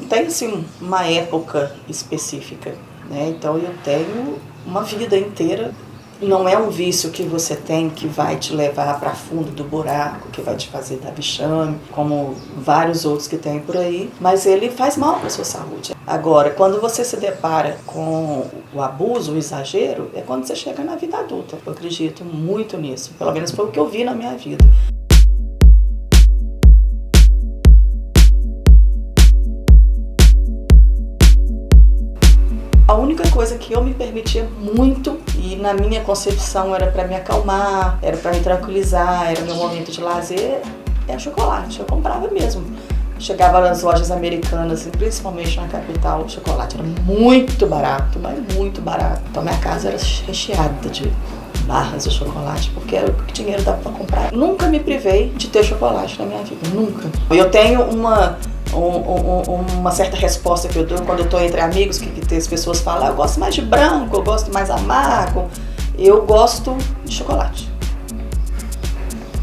tem assim uma época específica, né? Então eu tenho uma vida inteira. Não é um vício que você tem que vai te levar para fundo do buraco, que vai te fazer dar vexame, como vários outros que tem por aí, mas ele faz mal para a sua saúde. Agora, quando você se depara com o abuso, o exagero, é quando você chega na vida adulta. Eu acredito muito nisso, pelo menos foi o que eu vi na minha vida. A única coisa que eu me permitia muito, e na minha concepção era para me acalmar, era para me tranquilizar, era meu momento de lazer, é chocolate. Eu comprava mesmo. Chegava nas lojas americanas, principalmente na capital, o chocolate era muito barato, mas muito barato. Então minha casa era recheada de barras de chocolate, porque era o que dinheiro dava para comprar. Nunca me privei de ter chocolate na minha vida, nunca. Eu tenho uma certa resposta que eu dou quando eu estou entre amigos, que as pessoas falam, eu gosto mais de branco, eu gosto mais amargo. Eu gosto de chocolate.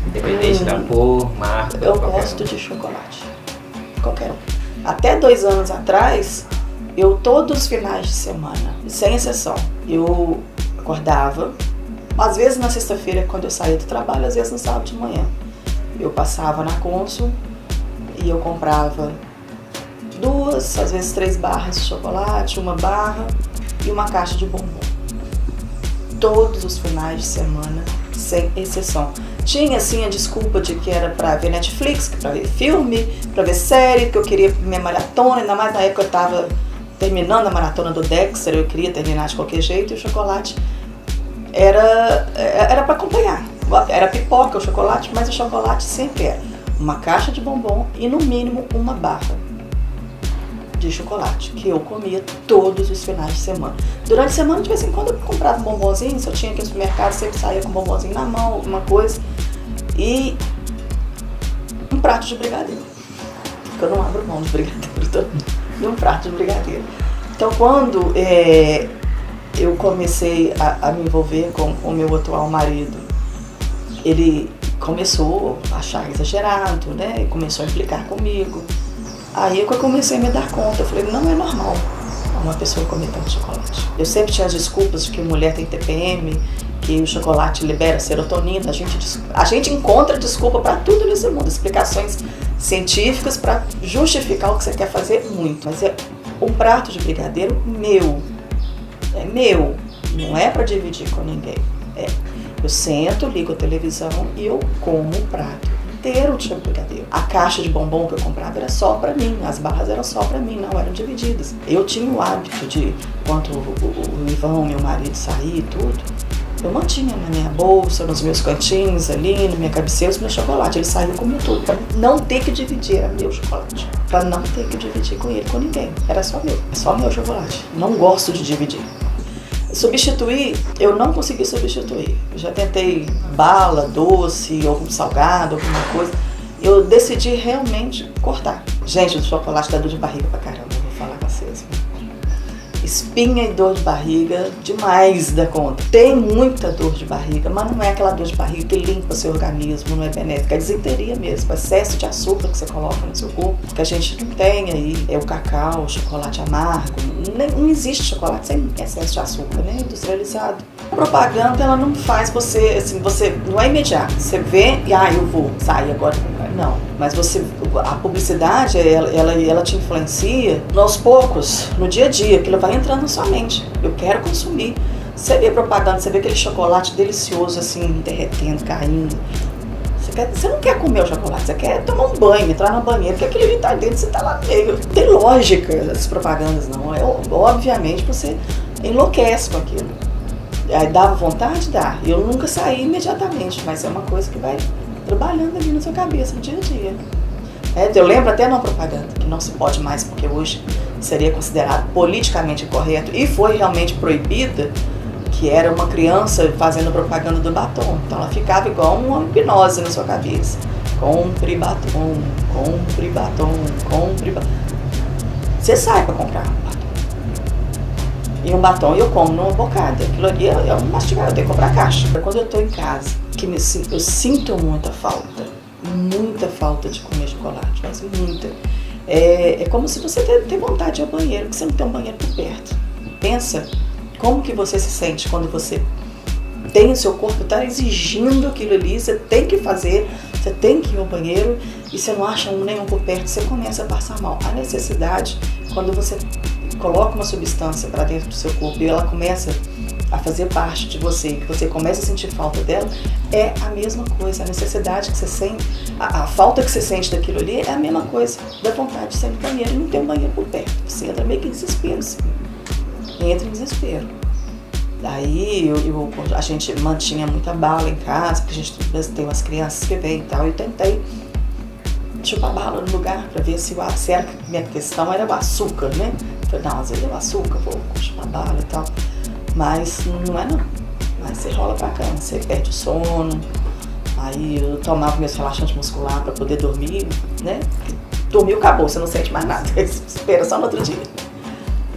Independente da cor, marca. Eu gosto de chocolate. Qualquer um. Até 2 anos atrás, eu todos os finais de semana, sem exceção, eu acordava, às vezes na sexta-feira quando eu saía do trabalho, às vezes no sábado de manhã. Eu passava na Consul e eu comprava 2, às vezes 3 barras de chocolate, 1 barra e uma caixa de bombom. Todos os finais de semana, sem exceção. Tinha assim a desculpa de que era pra ver Netflix, pra ver filme, pra ver série, que eu queria minha maratona, ainda mais na época eu tava terminando a maratona do Dexter, eu queria terminar de qualquer jeito, e o chocolate era pra acompanhar. Era pipoca o chocolate, mas o chocolate sempre era uma caixa de bombom e no mínimo 1 barra de chocolate, que eu comia todos os finais de semana. Durante a semana, de vez em quando, eu comprava um bombonzinho, se eu tinha aqui no supermercado, sempre saía com um bombonzinho na mão, alguma coisa, e um prato de brigadeiro, porque eu não abro mão de brigadeiro, e um prato de brigadeiro. Então, quando eu comecei a me envolver com o meu atual marido, ele começou a achar exagerado, né, e começou a implicar comigo. Aí é que eu comecei a me dar conta, eu falei, não é normal uma pessoa comer tanto chocolate. Eu sempre tinha as desculpas de que mulher tem TPM, que o chocolate libera serotonina, a gente encontra desculpa para tudo nesse mundo, explicações científicas para justificar o que você quer fazer muito. Mas é um prato de brigadeiro meu, é meu, não é para dividir com ninguém. Eu sento, ligo a televisão e eu como o prato inteiro de brigadeiro. A caixa de bombom que eu comprava era só pra mim, as barras eram só pra mim, não eram divididas. Eu tinha o hábito de, quando o Ivan, meu marido, saía e tudo, eu mantinha na minha bolsa, nos meus cantinhos ali, na minha cabeceira, os meus chocolates. Ele saía comigo tudo, pra não ter que dividir, era meu chocolate. Pra não ter que dividir com ele, com ninguém. Era só meu, é só meu chocolate. Não gosto de dividir. Substituir, eu não consegui substituir. Eu já tentei bala, doce, ou salgado, alguma coisa. Eu decidi realmente cortar. Gente, o chocolate dá dor de barriga pra caramba, vou falar com vocês. Espinha e dor de barriga demais da conta. Tem muita dor de barriga, mas não é aquela dor de barriga que limpa seu organismo, não é benéfica. É desinteria mesmo, excesso de açúcar que você coloca no seu corpo, que a gente não tem aí. É o cacau, o chocolate amargo. Não existe chocolate sem excesso de açúcar, né? Industrializado. A propaganda, ela não faz você, assim, você não é imediato. Você vê e, eu vou sair agora. Não, mas a publicidade, ela te influencia aos poucos, no dia a dia, aquilo vai entrando na sua mente. Eu quero consumir. Você vê propaganda, você vê aquele chocolate delicioso, assim, derretendo, caindo. Você não quer comer o chocolate, você quer tomar um banho, entrar na banheira, porque aquele ali tá dentro, você tá lá meio. Não tem lógica essas propagandas, não. Obviamente, você enlouquece com aquilo. Aí dá vontade? Dá. Eu nunca saí imediatamente, mas é uma coisa que vai trabalhando ali na sua cabeça, no dia a dia. Eu lembro até numa propaganda, que não se pode mais, porque hoje seria considerado politicamente incorreto, e foi realmente proibida, que era uma criança fazendo propaganda do batom. Então ela ficava igual uma hipnose na sua cabeça. Compre batom, compre batom, compre batom. Você sai para comprar um batom. E um batom eu como numa bocada. Aquilo ali é um mastigar, eu tenho que comprar caixa. Quando eu estou em casa, eu sinto muita falta de comer chocolate, mas muita. É como se você tem vontade de ir ao banheiro, que você não tem um banheiro por perto. Pensa como que você se sente quando você tem o seu corpo, está exigindo aquilo ali, você tem que fazer, você tem que ir ao banheiro e você não acha nenhum por perto, você começa a passar mal. A necessidade, quando você coloca uma substância para dentro do seu corpo e ela começa a fazer parte de você, que você começa a sentir falta dela, é a mesma coisa. A necessidade que você sente, a falta que você sente daquilo ali é a mesma coisa da vontade de sair do banheiro e não ter um banheiro por perto. Você entra meio que em desespero, assim. Entra em desespero. Daí a gente mantinha muita bala em casa, porque a gente tem umas crianças que vêm e tal, e eu tentei chupar bala no lugar para ver se era que minha questão era o açúcar, né? Eu falei, não, às vezes é o açúcar, vou chupar bala e tal. Mas não é não. Mas você rola pra cama, você perde o sono. Aí eu tomava meus relaxantes musculares para poder dormir, né? Dormiu, acabou, você não sente mais nada, você espera só no outro dia.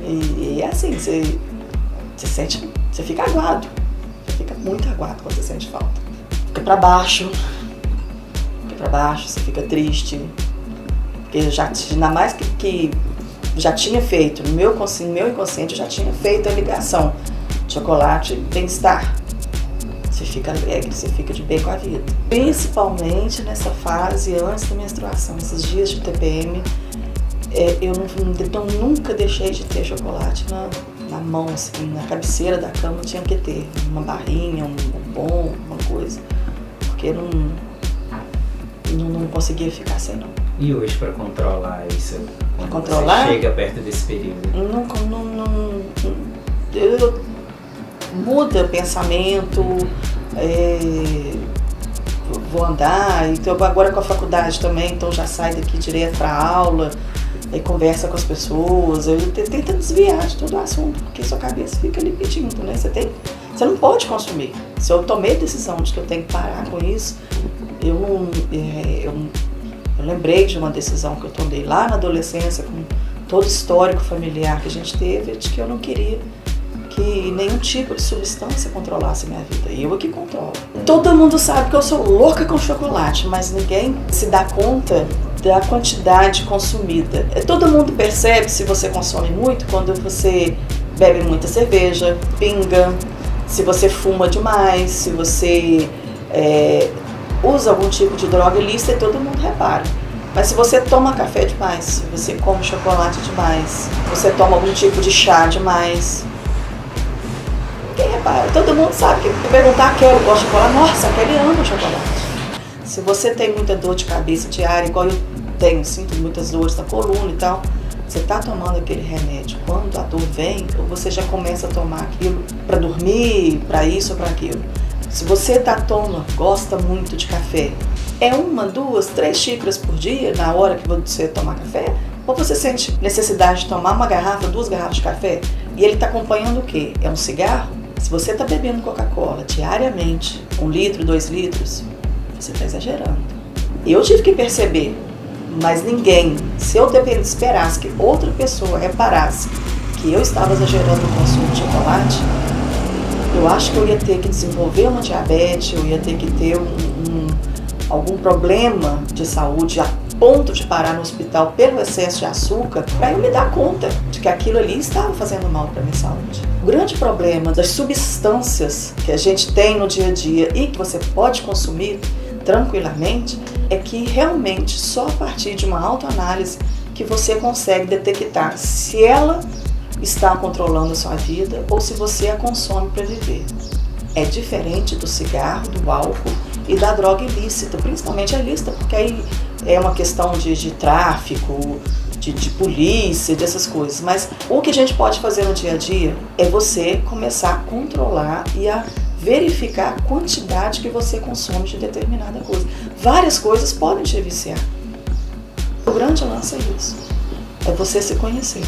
E é assim, você sente, você fica aguado. Você fica muito aguado quando você sente falta. Fica pra baixo, você fica triste. Porque ainda mais que já tinha feito, no meu inconsciente já tinha feito a ligação. Chocolate, bem-estar. Você fica alegre, você fica de bem com a vida. Principalmente nessa fase antes da menstruação, esses dias de TPM, eu nunca deixei de ter chocolate na mão, assim, na cabeceira da cama tinha que ter uma barrinha, um bombom, uma coisa, porque não conseguia ficar sem não. E hoje para controlar isso, quando controlar? Você chega perto desse período? Muda pensamento, vou andar, então agora com a faculdade também, então já sai daqui direto para aula, aí conversa com as pessoas, eu tento desviar de todo o assunto, porque sua cabeça fica ali pedindo, né? Você não pode consumir. Se eu tomei a decisão de que eu tenho que parar com isso, eu lembrei de uma decisão que eu tomei lá na adolescência, com todo o histórico familiar que a gente teve, de que eu não queria que nenhum tipo de substância controlasse a minha vida. E eu aqui controlo. Todo mundo sabe que eu sou louca com chocolate, mas ninguém se dá conta da quantidade consumida. Todo mundo percebe se você consome muito quando você bebe muita cerveja, pinga, se você fuma demais, se você usa algum tipo de droga ilícita, todo mundo repara. Mas se você toma café demais, se você come chocolate demais, você toma algum tipo de chá demais, ninguém repara. Todo mundo sabe que perguntar, quero, gosto de chocolate, nossa, aquele ama chocolate. Se você tem muita dor de cabeça diária, igual eu tenho, sinto muitas dores na coluna e tal, você está tomando aquele remédio. Quando a dor vem, você já começa a tomar aquilo para dormir, para isso ou para aquilo. Se você gosta muito de café, é 1, 2, 3 xícaras por dia na hora que você tomar café? Ou você sente necessidade de tomar 1 garrafa, 2 garrafas de café e ele está acompanhando o quê? É um cigarro? Se você está bebendo Coca-Cola diariamente, 1 litro, 2 litros, você está exagerando. Eu tive que perceber, mas ninguém, se eu esperasse que outra pessoa reparasse que eu estava exagerando no consumo de chocolate, eu acho que eu ia ter que desenvolver uma diabetes, eu ia ter que ter algum problema de saúde a ponto de parar no hospital pelo excesso de açúcar, para eu me dar conta de que aquilo ali estava fazendo mal para a minha saúde. O grande problema das substâncias que a gente tem no dia a dia e que você pode consumir tranquilamente é que realmente só a partir de uma autoanálise que você consegue detectar se ela está controlando a sua vida ou se você a consome para viver. É diferente do cigarro, do álcool e da droga ilícita, principalmente a ilícita, porque aí é uma questão de tráfico, de polícia, dessas coisas. Mas o que a gente pode fazer no dia a dia é você começar a controlar e a verificar a quantidade que você consome de determinada coisa. Várias coisas podem te viciar. O grande lance é isso, é você se conhecer.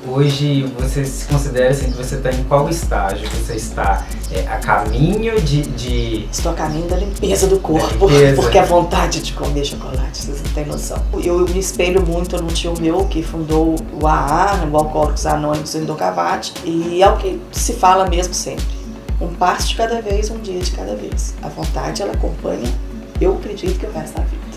Hoje você se considera assim que você está em qual estágio? Você está a caminho de... Estou a caminho da limpeza do corpo, porque a vontade de comer chocolate, vocês não têm noção. Eu me espelho muito num tio meu que fundou o AA, o Alcoólicos Anônimos em Docavati, e é o que se fala mesmo sempre. Um passo de cada vez, um dia de cada vez. A vontade, ela acompanha, eu acredito que o resto da vida.